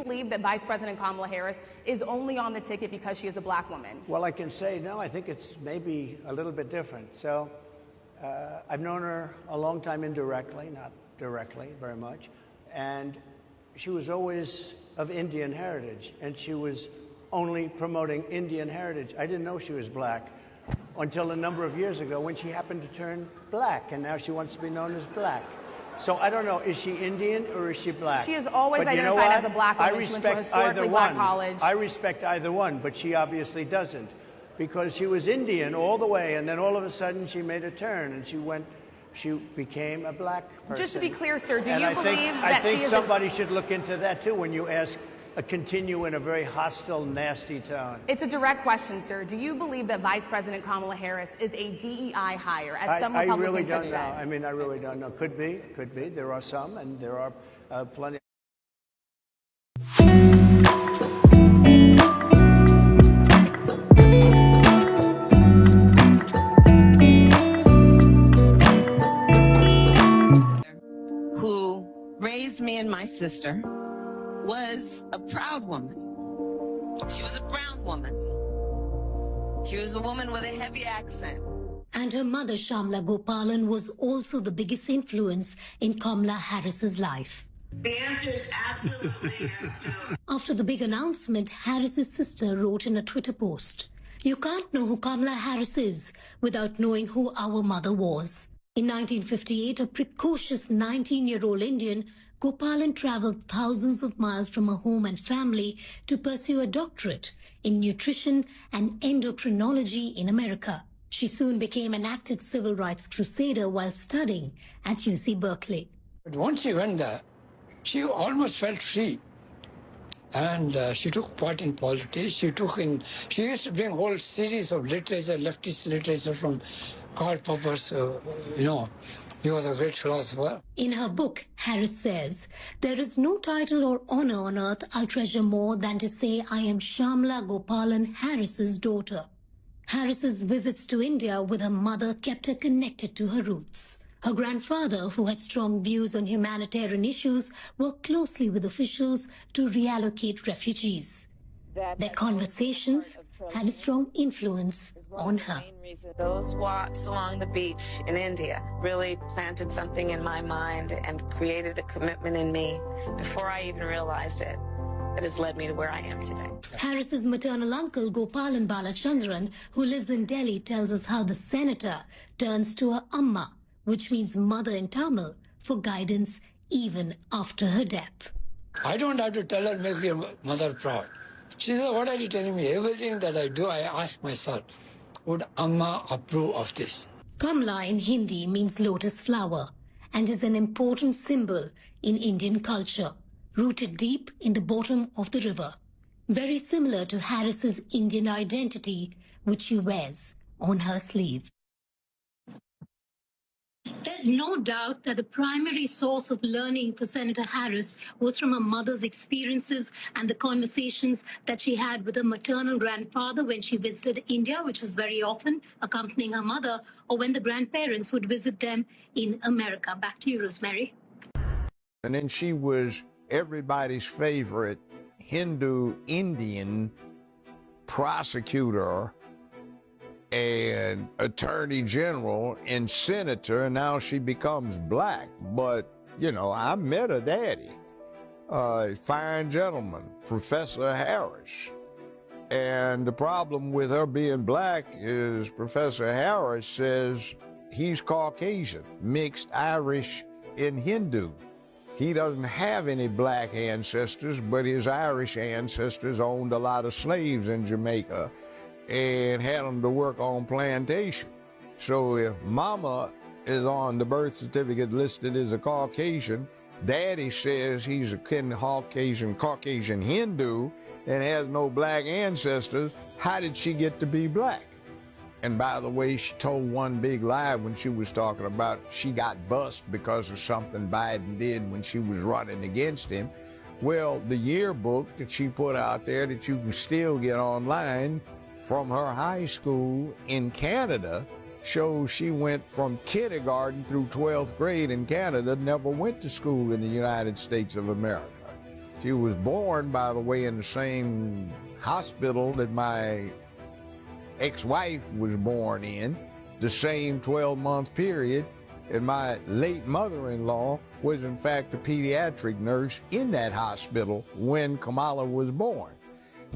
believe that Vice President Kamala Harris is only on the ticket because she is a black woman? Well, I can say no. I think it's maybe a little bit different. So I've known her a long time indirectly, not directly very much. And she was always of Indian heritage, and she was only promoting Indian heritage. I didn't know she was black until a number of years ago when she happened to turn black, and now she wants to be known as black. So I don't know, is she Indian or is she black? She has always identified as a black woman. She went to a historically black college. I respect either one, but she obviously doesn't, because she was Indian all the way, and then all of a sudden she made a turn, and she became a black person. Just to be clear, sir, do you believe that I think somebody should look into that too when you continue in a very hostile, nasty tone. It's a direct question, sir. Do you believe that Vice President Kamala Harris is a DEI hire, as some Republicans I really don't have know. said? I mean, I really don't know. Could be. There are some, and there are plenty. Who raised me and my sister was a proud woman. She was a brown woman. She was a woman with a heavy accent. And her mother, Shamla Gopalan, was also the biggest influence in Kamala Harris's life. The answer is absolutely yes, Joe. After the big announcement, Harris's sister wrote in a Twitter post, "You can't know who Kamala Harris is without knowing who our mother was." In 1958, a precocious 19-year-old Indian, Gopalan traveled thousands of miles from her home and family to pursue a doctorate in nutrition and endocrinology in America. She soon became an active civil rights crusader while studying at UC Berkeley. But once she went there, she almost felt free. And she took part in politics. She used to bring a whole series of literature, leftist literature from Karl Popper's, he was a great philosopher. In her book, Harris says, "There is no title or honor on earth I'll treasure more than to say I am Shamla Gopalan Harris's daughter." Harris's visits to India with her mother kept her connected to her roots. Her grandfather, who had strong views on humanitarian issues, worked closely with officials to reallocate refugees. Their conversations had a strong influence on her. Those walks along the beach in India really planted something in my mind and created a commitment in me before I even realized it that has led me to where I am today. Harris's maternal uncle, Gopalan Balachandran, who lives in Delhi, tells us how the senator turns to her amma, which means mother in Tamil, for guidance even after her death. I don't have to tell her, make your mother proud. She said, "What are you telling me? Everything that I do, I ask myself, would Amma approve of this?" Kamala in Hindi means lotus flower and is an important symbol in Indian culture, rooted deep in the bottom of the river. Very similar to Harris's Indian identity, which she wears on her sleeve. There's no doubt that the primary source of learning for Senator Harris was from her mother's experiences and the conversations that she had with her maternal grandfather when she visited India, which was very often accompanying her mother, or when the grandparents would visit them in America. Back to you, Rosemary. And then she was everybody's favorite Hindu Indian prosecutor and attorney general and senator, and now she becomes black. But, I met her daddy, fine gentleman, Professor Harris. And the problem with her being black is Professor Harris says he's Caucasian, mixed Irish and Hindu. He doesn't have any black ancestors, but his Irish ancestors owned a lot of slaves in Jamaica and had them to work on plantation. So if mama is on the birth certificate listed as a Caucasian, daddy says he's a Caucasian Hindu and has no black ancestors, how did she get to be black? And by the way, she told one big lie when she was talking about she got bust because of something Biden did when she was running against him. Well, the yearbook that she put out there that you can still get online from her high school in Canada shows she went from kindergarten through 12th grade in Canada, never went to school in the United States of America. She was born, by the way, in the same hospital that my ex-wife was born in, the same 12-month period, and my late mother-in-law was in fact a pediatric nurse in that hospital when Kamala was born.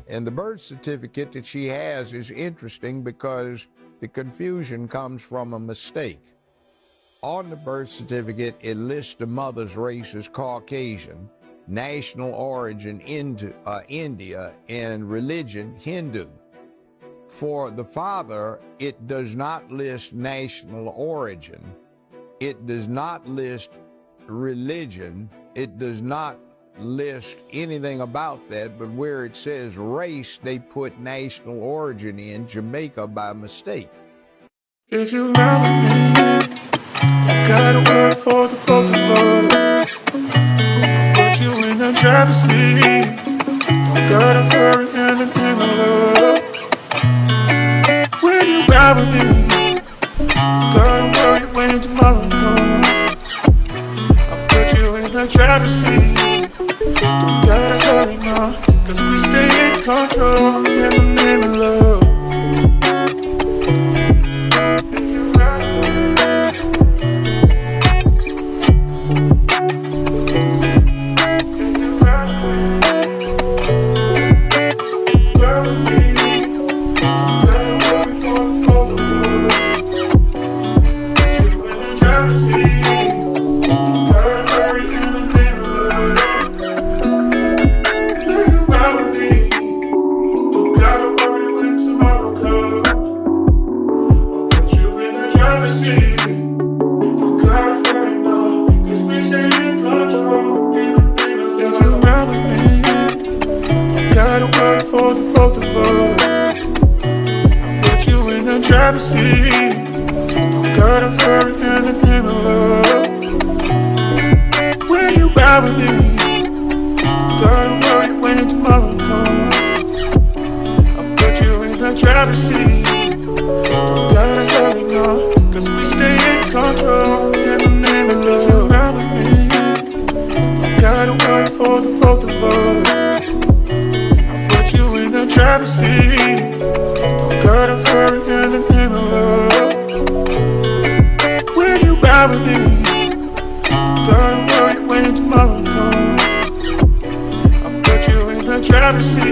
And the birth certificate that she has is interesting because the confusion comes from a mistake. On the birth certificate, it lists the mother's race as Caucasian, national origin India, and religion Hindu. For the father, it does not list national origin. It does not list religion. It does not list anything about that, but where it says race, they put national origin in, Jamaica, by mistake. If you ride with me, I got a word for the both of us. I'll put you in the driver's seat. Don't gotta hurry in the love. When you ride with me, don't gotta worry when tomorrow comes. I'll put you in the driver's seat. Don't gotta hurry now, cause we stay in control in the name of love. For the both of us, I'll put you in the driver's seat. Don't gotta hurry in the name of love. When you ride with me, don't gotta worry when tomorrow comes. I'll put you in the driver's seat. Don't gotta hurry no, cause we stay in control in the name of love. If you ride with me, don't gotta worry for the both of us. You in the driver's seat. Don't gotta hurry in the name of love. When you ride with me, don't gotta worry when tomorrow comes. I'll put you in the driver's seat.